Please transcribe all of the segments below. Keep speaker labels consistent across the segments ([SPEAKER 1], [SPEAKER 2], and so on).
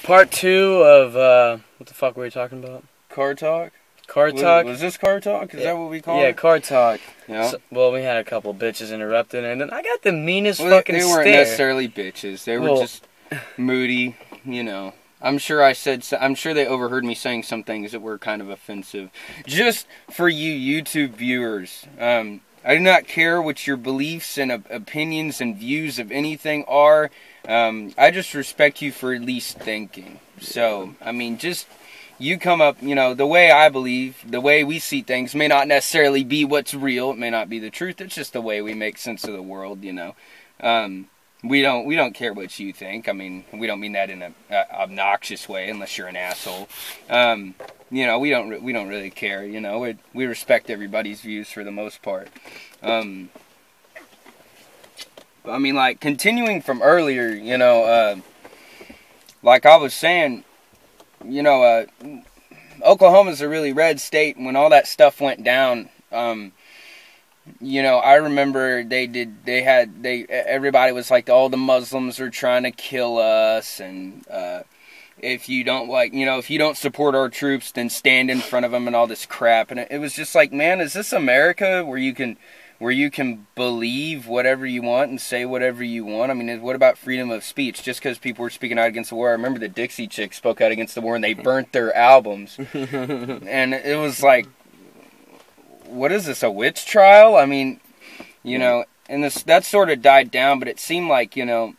[SPEAKER 1] Part 2 of, what the fuck were we talking about?
[SPEAKER 2] Car talk?
[SPEAKER 1] Car talk?
[SPEAKER 2] Was this car talk? Is that what we call it?
[SPEAKER 1] Yeah, car talk.
[SPEAKER 2] Yeah.
[SPEAKER 1] So, well, we had a couple bitches interrupted, and then I got the meanest fucking
[SPEAKER 2] They weren't
[SPEAKER 1] stare.
[SPEAKER 2] necessarily bitches. They were just moody, you know. I'm sure they overheard me saying some things that were kind of offensive. Just for you YouTube viewers, I do not care what your beliefs and opinions and views of anything are. I just respect you for at least thinking. So, I mean, just you come up, you know, the way I believe, the way we see things may not necessarily be what's real. It may not be the truth. It's just the way we make sense of the world, you know. We don't care what you think. I mean, we don't mean that in an obnoxious way, unless you're an asshole. You know, we don't really care. You know, we respect everybody's views for the most part. I mean, like continuing from earlier, you know, like I was saying, you know, Oklahoma's a really red state, and when all that stuff went down, you know, I remember everybody was like, all the Muslims are trying to kill us, and if you don't if you don't support our troops, then stand in front of them and all this crap. And it was just like, man, is this America where you can believe whatever you want and say whatever you want? I mean, what about freedom of speech? Just because people were speaking out against the war. I remember the Dixie Chicks spoke out against the war and they burnt their albums. And it was like, what is this, a witch trial? I mean, you know, and that sort of died down, but it seemed like, you know,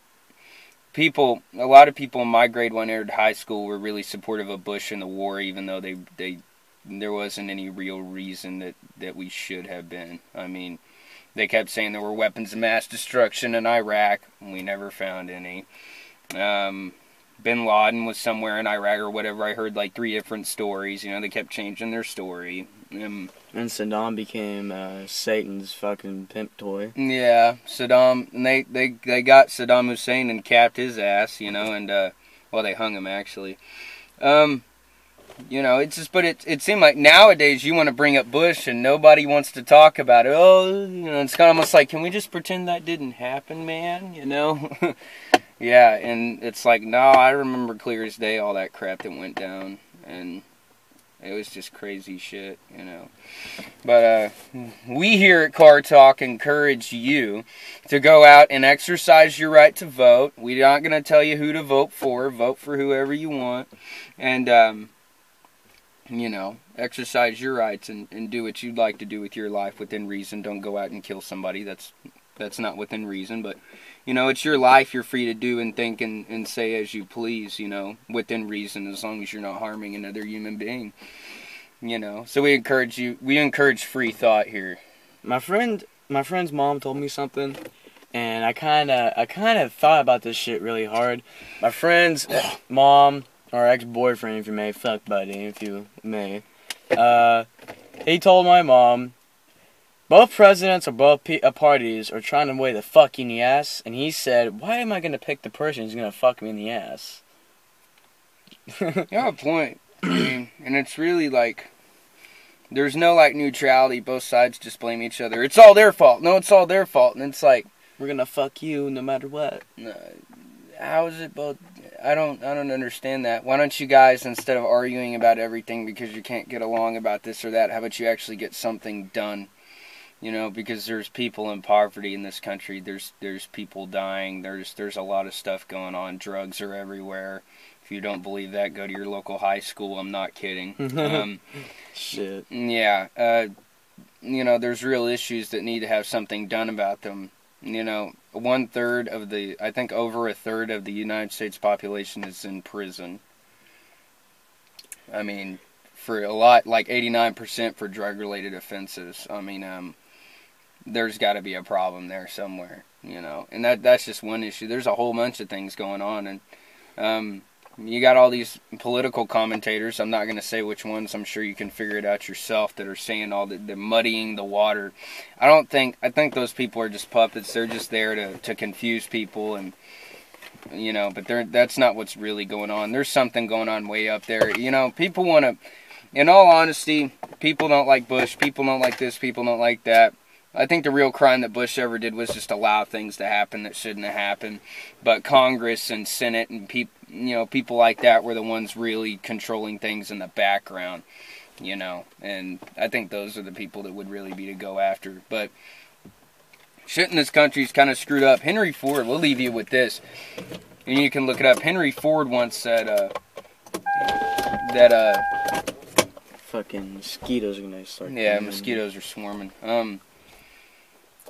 [SPEAKER 2] a lot of people in my grade when I entered high school were really supportive of Bush and the war, even though there wasn't any real reason that we should have been. I mean, they kept saying there were weapons of mass destruction in Iraq, and we never found any. Bin Laden was somewhere in Iraq or whatever. I heard like 3 different stories. You know, they kept changing their story.
[SPEAKER 1] And Saddam became Satan's fucking pimp toy.
[SPEAKER 2] Yeah, Saddam, and they got Saddam Hussein and capped his ass, you know, and well, they hung him actually. You know, it's just, but it seemed like nowadays you want to bring up Bush and nobody wants to talk about it. Oh, you know, it's kind of almost like, can we just pretend that didn't happen, man? You know? Yeah, and it's like, no, I remember clear as day all that crap that went down, and it was just crazy shit, you know. But we here at Car Talk encourage you to go out and exercise your right to vote. We're not going to tell you who to vote for. Vote for whoever you want. And, you know, exercise your rights and do what you'd like to do with your life within reason. Don't go out and kill somebody. That's not within reason, but, you know, it's your life. You're free to do and think and say as you please, you know, within reason, as long as you're not harming another human being, you know. So we encourage free thought here.
[SPEAKER 1] My friend's mom told me something, and I kind of thought about this shit really hard. My friend's mom, or ex-boyfriend, if you may, fuck buddy, if you may, he told my mom, both presidents or both parties are trying to weigh the fuck in the ass, and he said, why am I going to pick the person who's going to fuck me in the ass?
[SPEAKER 2] You have a point. I mean, and it's really like, there's no like neutrality. Both sides just blame each other. It's all their fault. No, it's all their fault. And it's like,
[SPEAKER 1] we're going to fuck you no matter what.
[SPEAKER 2] How is it both? I don't understand that. Why don't you guys, instead of arguing about everything because you can't get along about this or that, how about you actually get something done? You know, because there's people in poverty in this country. There's people dying. There's a lot of stuff going on. Drugs are everywhere. If you don't believe that, go to your local high school. I'm not kidding.
[SPEAKER 1] Shit.
[SPEAKER 2] Yeah. You know, there's real issues that need to have something done about them. You know, I think over a third of the United States population is in prison. I mean, for a lot, like 89% for drug-related offenses. I mean, there's got to be a problem there somewhere, you know. And that's just one issue. There's a whole bunch of things going on, and you got all these political commentators. I'm not going to say which ones. I'm sure you can figure it out yourself, that are saying all that, they're muddying the water. I think those people are just puppets. They're just there to confuse people, and you know, but that's not what's really going on. There's something going on way up there. You know, people want to, in all honesty, people don't like Bush. People don't like this. People don't like that. I think the real crime that Bush ever did was just allow things to happen that shouldn't have happened. But Congress and Senate and people like that were the ones really controlling things in the background, and I think those are the people that would really be to go after. But shit in this country's kind of screwed up. Henry Ford, we'll leave you with this, and you can look it up. Henry Ford once said that
[SPEAKER 1] fucking mosquitoes are gonna start.
[SPEAKER 2] yeah, mosquitoes are swarming.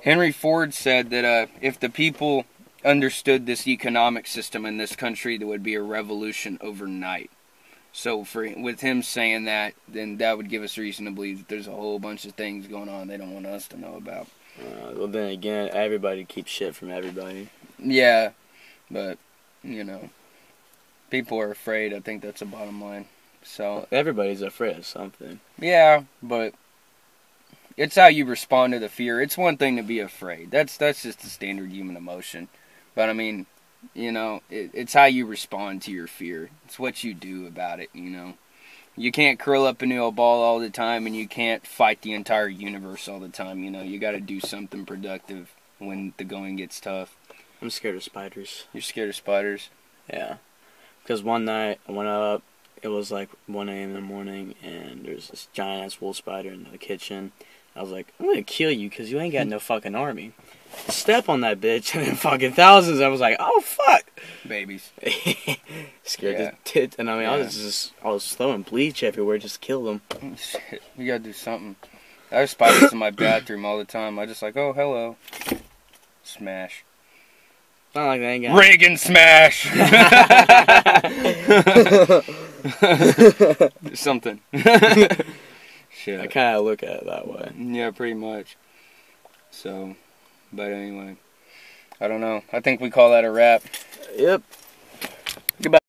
[SPEAKER 2] Henry Ford said that if the people understood this economic system in this country, there would be a revolution overnight. So with him saying that, then that would give us reason to believe that there's a whole bunch of things going on they don't want us to know about.
[SPEAKER 1] Well, then again, everybody keeps shit from everybody.
[SPEAKER 2] Yeah, but, people are afraid. I think that's the bottom line. So
[SPEAKER 1] Everybody's afraid of something.
[SPEAKER 2] yeah, but it's how you respond to the fear. It's one thing to be afraid. That's just a standard human emotion. But I mean, it's how you respond to your fear. It's what you do about it, You can't curl up into a ball all the time, and you can't fight the entire universe all the time, You got to do something productive when the going gets tough.
[SPEAKER 1] I'm scared of spiders.
[SPEAKER 2] You're scared of spiders?
[SPEAKER 1] Yeah. Because one night I went up, it was like 1 a.m. in the morning, and there's this giant ass wool spider in the kitchen. I was like, I'm gonna kill you because you ain't got no fucking army. Step on that bitch, and then fucking thousands. I was like, oh fuck.
[SPEAKER 2] Babies.
[SPEAKER 1] Scared
[SPEAKER 2] Yeah.
[SPEAKER 1] to tit. And I mean,
[SPEAKER 2] Yeah.
[SPEAKER 1] I was throwing bleach everywhere, just kill them.
[SPEAKER 2] Shit, we gotta do something. There's spiders in my bathroom all the time. I just like, oh, hello. Smash.
[SPEAKER 1] It's not like they ain't got.
[SPEAKER 2] Reagan smash! Something. Shit.
[SPEAKER 1] I kind of look at it that way.
[SPEAKER 2] Yeah, pretty much. So, but anyway. I don't know. I think we call that a wrap.
[SPEAKER 1] Yep.
[SPEAKER 2] Goodbye.